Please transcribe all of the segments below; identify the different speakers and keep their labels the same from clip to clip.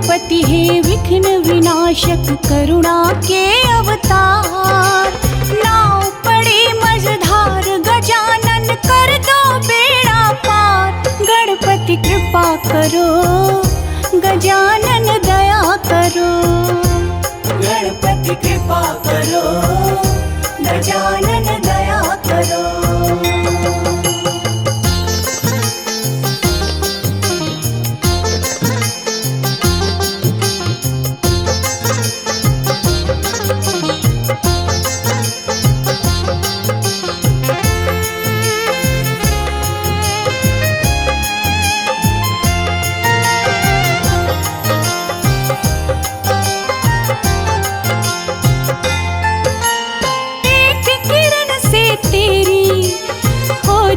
Speaker 1: गणपति है विघ्न विनाशक करुणा के अवतार। नाव पड़ी मझधार गजानन कर दो बेड़ा पार। गणपति कृपा करो गजानन दया करो।
Speaker 2: गणपति कृपा करो गजानन दया करो।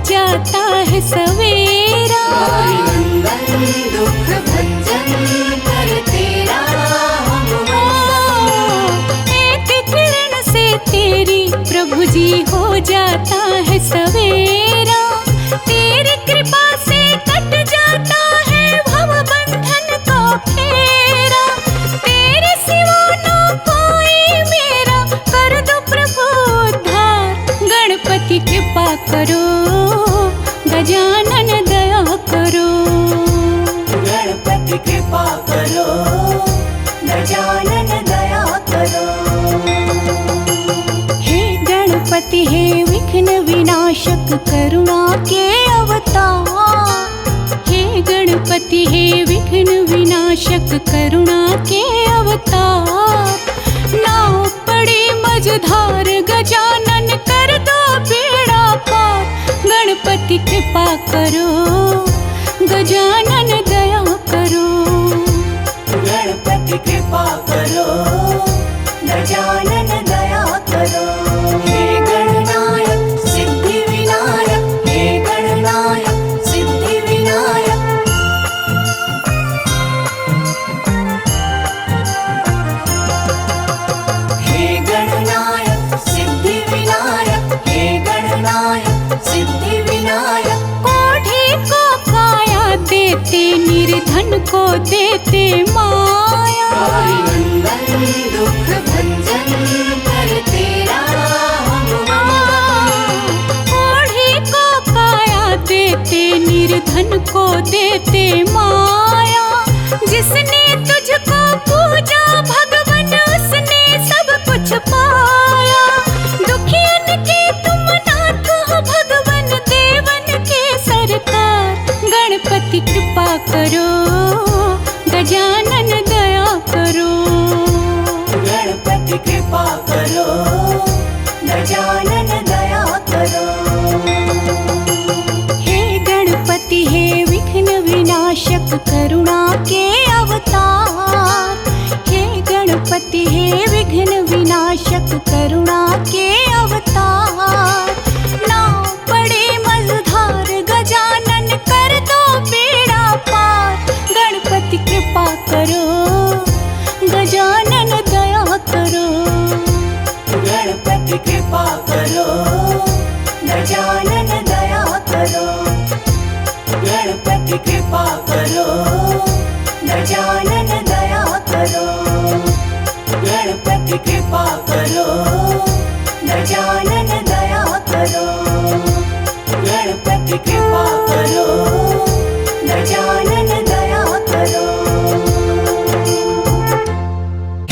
Speaker 1: जाता है सवेरा
Speaker 2: दुख भंजन कर तेरा
Speaker 1: एक किरण से तेरी प्रभु जी हो जाता है सवेरा। तेरी कृपा से कट जाता है भव बंधन को फेरा। तेरे सिवा ना कोई मेरा कर दो प्रभु उद्धार। गणपति कृपा करो गजानन दया करो।
Speaker 2: गणपति कृपा करो गजानन दया करो।
Speaker 1: हे गणपति हे विघ्न विनाशक करुणा के अवतार। हे गणपति हे विघ्न विनाशक करुणा के अवतार। नाव पड़ी मझधार गजानन कर दो बेड़ा पार। गणपति कृपा करो गजानन दया करो।
Speaker 2: गणपति कृपा करो गजानन दया करो। हे गणनायक सिद्धि विनायक हे गणनायक सिद्धि विनायक। हे गणनायक सिद्धि विनायक हे गणनायक सिद्धि विनायक।
Speaker 1: कोढ़ी को काया देते निर्धन को देते माया।
Speaker 2: दुख भंजन कर तेरा
Speaker 1: कोढ़ी को काया देते निर्धन को देते माया। जिसने तुझको पूजा भगवन उसने सब कुछ पाया। दुखियन के तुम नाथ हो भगवन देवन के सरकार। गणपति कृपा करो गजानन दया करो।
Speaker 2: गणपति कृपा करो गजानन दया करो।
Speaker 1: हे गणपति हे विघ्न विनाशक करुणा के अवतार। हे गणपति हे विघ्न विनाशक करुणा के अवतार। नाव पड़ी मझधार गजानन कर दो बेड़ा पार। गणपति कृपा करो गजानन दया करो।
Speaker 2: गणपति कृपा करो गजानन दया करो। गणपति कृपा करो गजानन दया करो। गणपति कृपा करो गजानन दया करो। गणपति कृपा करो गजानन दया करो।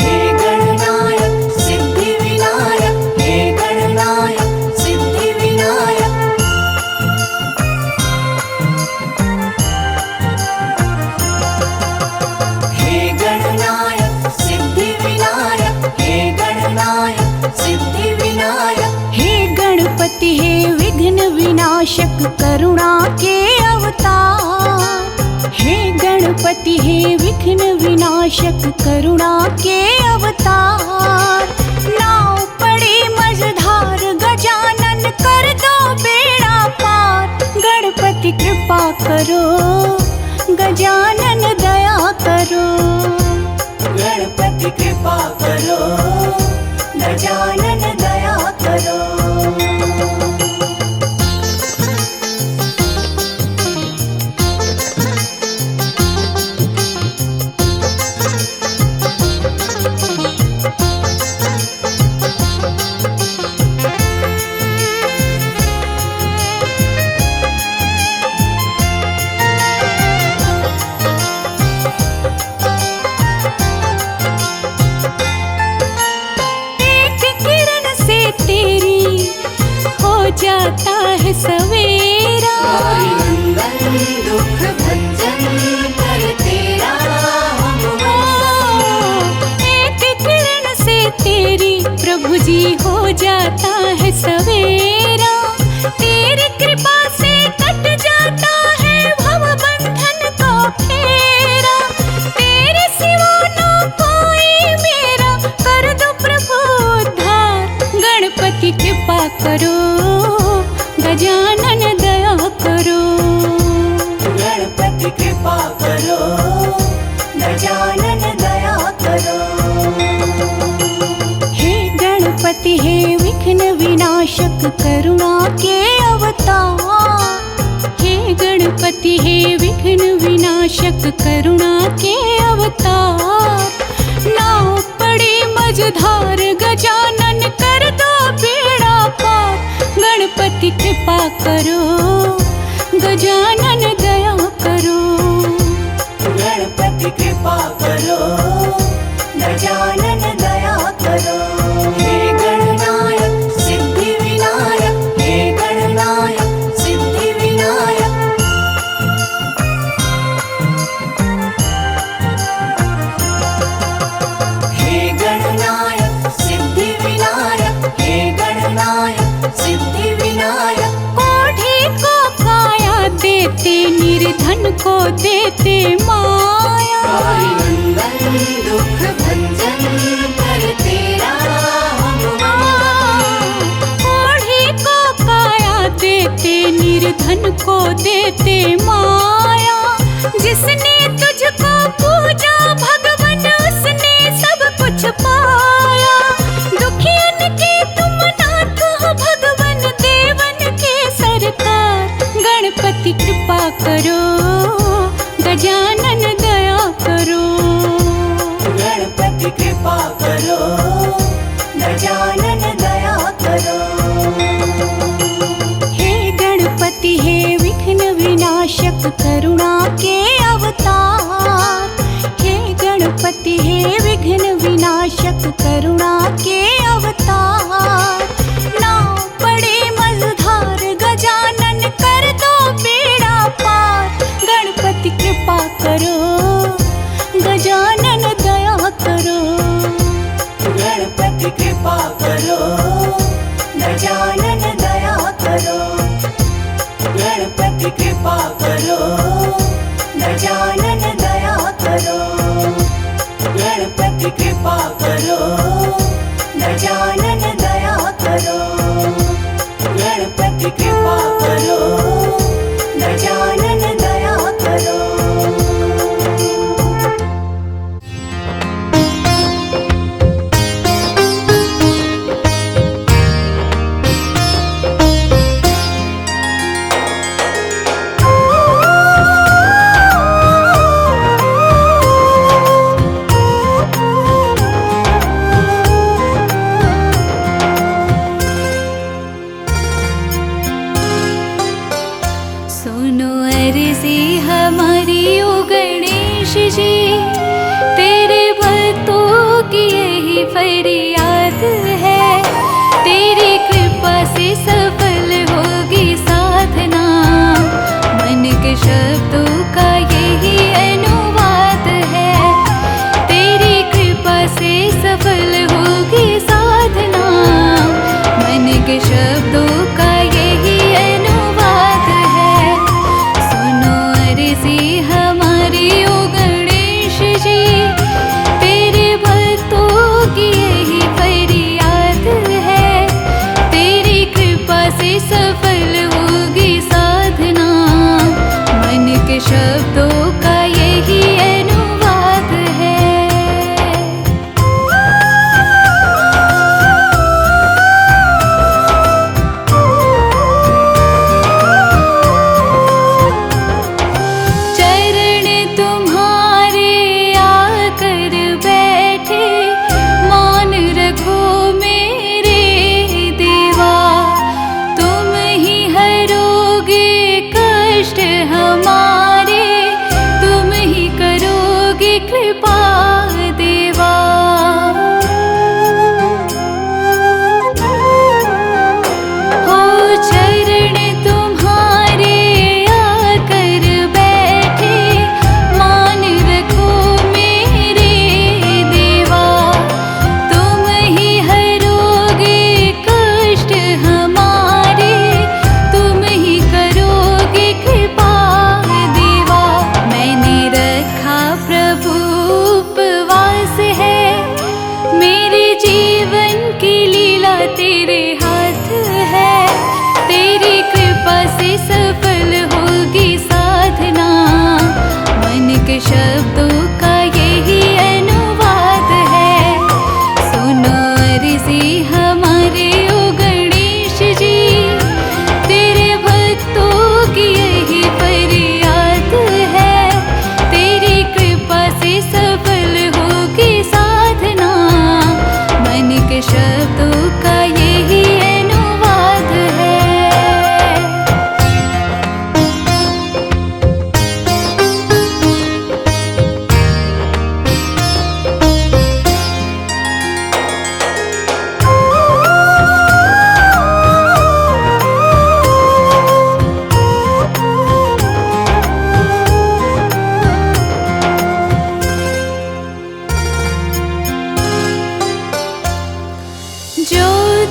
Speaker 2: हे गणनायक सिद्धि विनायक हे गणनायक सिद्धि विनायक। हे गणनायक सिद्धि विनायक हे गणनायक सिद्धि विनायक।
Speaker 1: हे गणपति हे विघ्न विनाशक करुणा के अवतार। हे गणपति हे विघ्न विनाशक करुणा के अवतार। नाव पड़ी मझधार गजानन कर दो बेड़ा पार। गणपति कृपा करो गजानन दया करो।
Speaker 2: गणपति कृपा करो गजानन दया करो।
Speaker 1: है सवेरा।
Speaker 2: नंदन दुख भंजन कर तेरा हम वंदन।
Speaker 1: एक किरण से तेरी प्रभु जी हो जाता है सवेरा। तेरी कृपा से कट जाता है भव बंधन का फेरा। तेरे सिवा ना कोई मेरा, कर दो प्रभु उद्धार। गणपति कृपा करो, गजानन दया करो।
Speaker 2: गणपति कृपा करो, गजानन दया करो।
Speaker 1: हे गणपति हे विघ्न विनाशक करुणा के अवतार। हे गणपति हे विघ्न विनाशक करुणा के अवतार। नाव पड़ी मझधार गजानन कर दो बेड़ा पार। गणपति कृपा करो, गजानन दया करो।
Speaker 2: गणपति कृपा करो, गजानन दया करो। हे गणनायक सिद्धि विनायक, हे गणनायक सिद्धि विनायक। हे गणनायक सिद्धि विनायक, हे गणनायक सिद्धि विनायक।
Speaker 1: कोढ़ी को काया देते, निर्धन को देते माया।
Speaker 2: नंदन दुख भंजन कर तेरा हम वंदन।
Speaker 1: कोढ़ी को काया देते, निर्धन को देते माया। जिसने तुझको पूजा भगवन, उसने सब कुछ पाया। दुखियन के तुम नाथ हो भगवन, देवन के सरकार। गणपति कृपा करो, गजानन दया करो।
Speaker 2: गणपति कृपा करो, गजानन दया करो।
Speaker 1: हे गणपति हे विघ्न विनाशक करुणा के अवतार। हे गणपति हे विघ्न विनाशक करुणा के अवतार। नाव पड़े मझधार गजानन कर दो बेड़ा पार। गणपति कृपा करो, गजानन दया करो।
Speaker 2: गणपति कृपा करो, गजानन दया करो। गणपति कृपा करो, गजानन दया करो। गणपति कृपा करो, गजानन दया करो। गणपति कृपा करो, गजानन दया करो।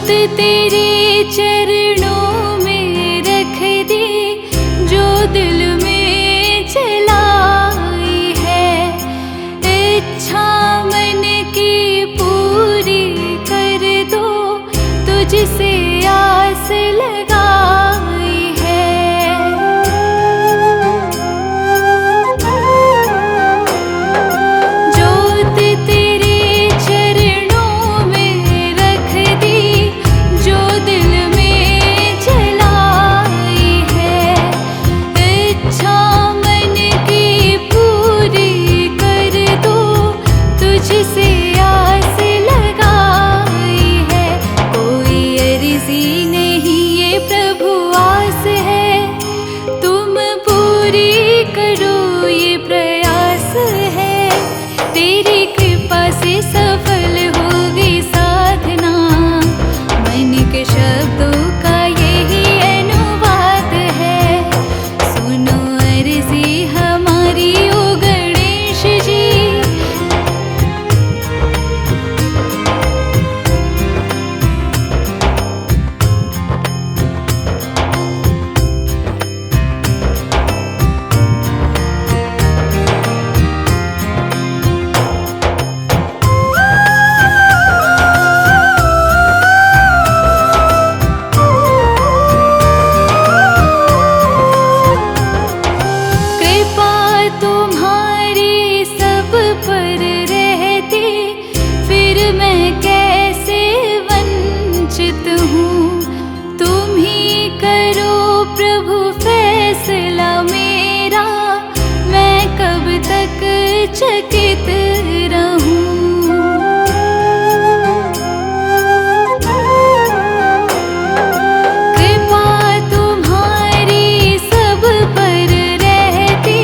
Speaker 1: तेरे चरणों में रख दी, जो दिल में जलाई है, इच्छा मन की पूरी कर दो, तुझसे आस लगाई है। जोत तेरे चरणों में रख दी, जो दिल में जलाई है, इच्छा मन की पूरी कर दो, तुझसे आस लगाई है। कोई अर्जी नहीं ये प्रभु आस है, तुम पूरी करो ये प्रयास है। तेरी कृपा से सफल होगी साधना, मन के शब्दों का यही अनुवाद है। सुनो अर्जी हमारी ओ गणेश जी, कृपा तुम्हारी सब पर रहती, फिर मैं कैसे वंचित हूँ। तुम ही करो प्रभु फैसला मेरा, मैं कब तक चकित रहूं। कृपा तुम्हारी सब पर रहती,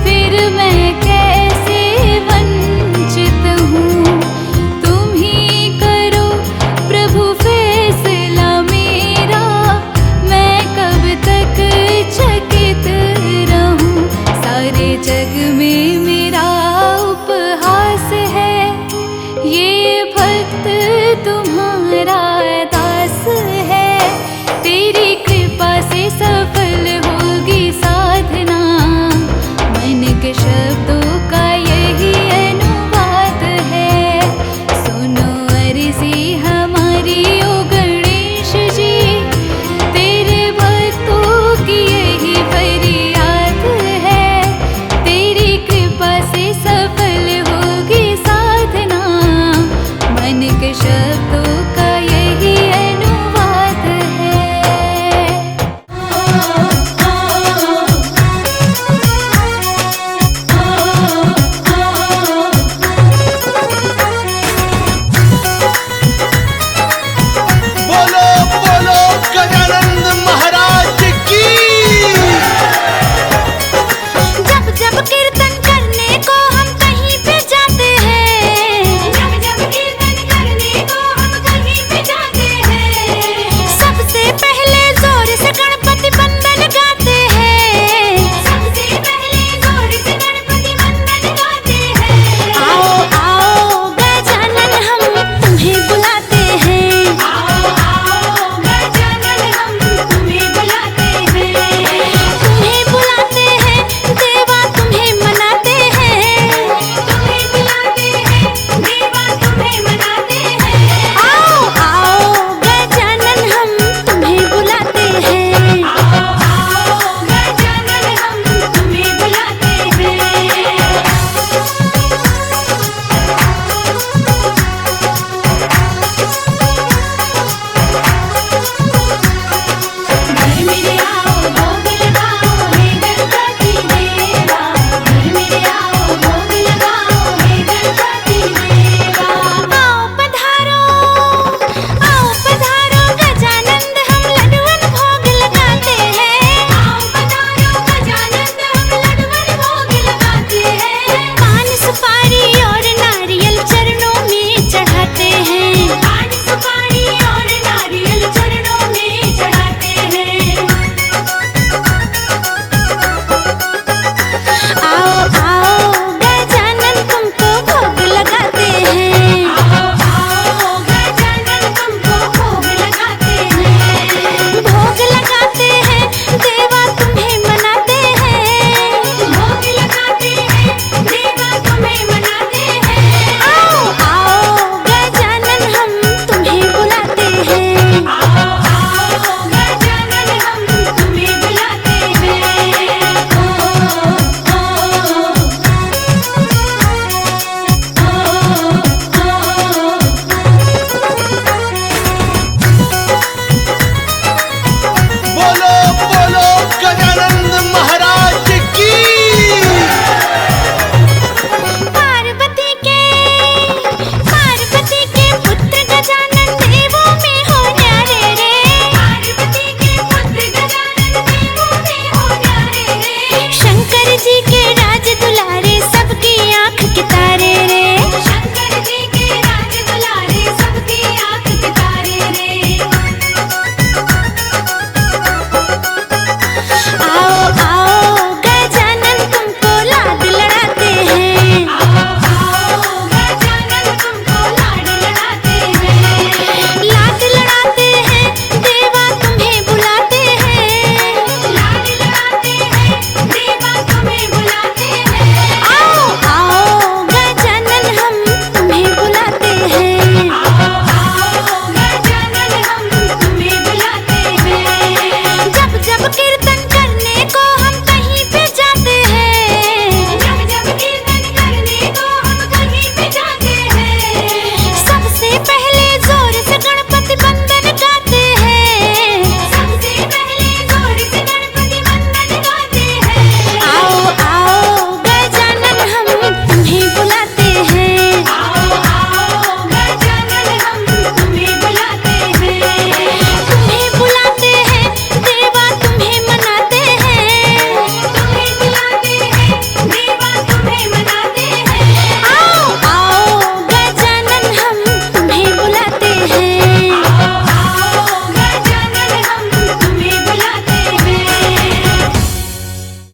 Speaker 1: फिर मैं कैसे वंचित हूँ। तुम ही करो प्रभु फैसला मेरा, मैं कब तक चकित रहूं। सारे जग में मेरा उपहास है, ये भक्त तुम्हारा दास है। तेरी कृपा से सफल होगी साधना, मन के शब्दों का यही अनुवाद है। सुनो अर्जी हमारी ओ गणेश जी, तेरे भक्तों की यही फरियाद है। तेरी कृपा से सफल होगी साधना, मन के शब्दों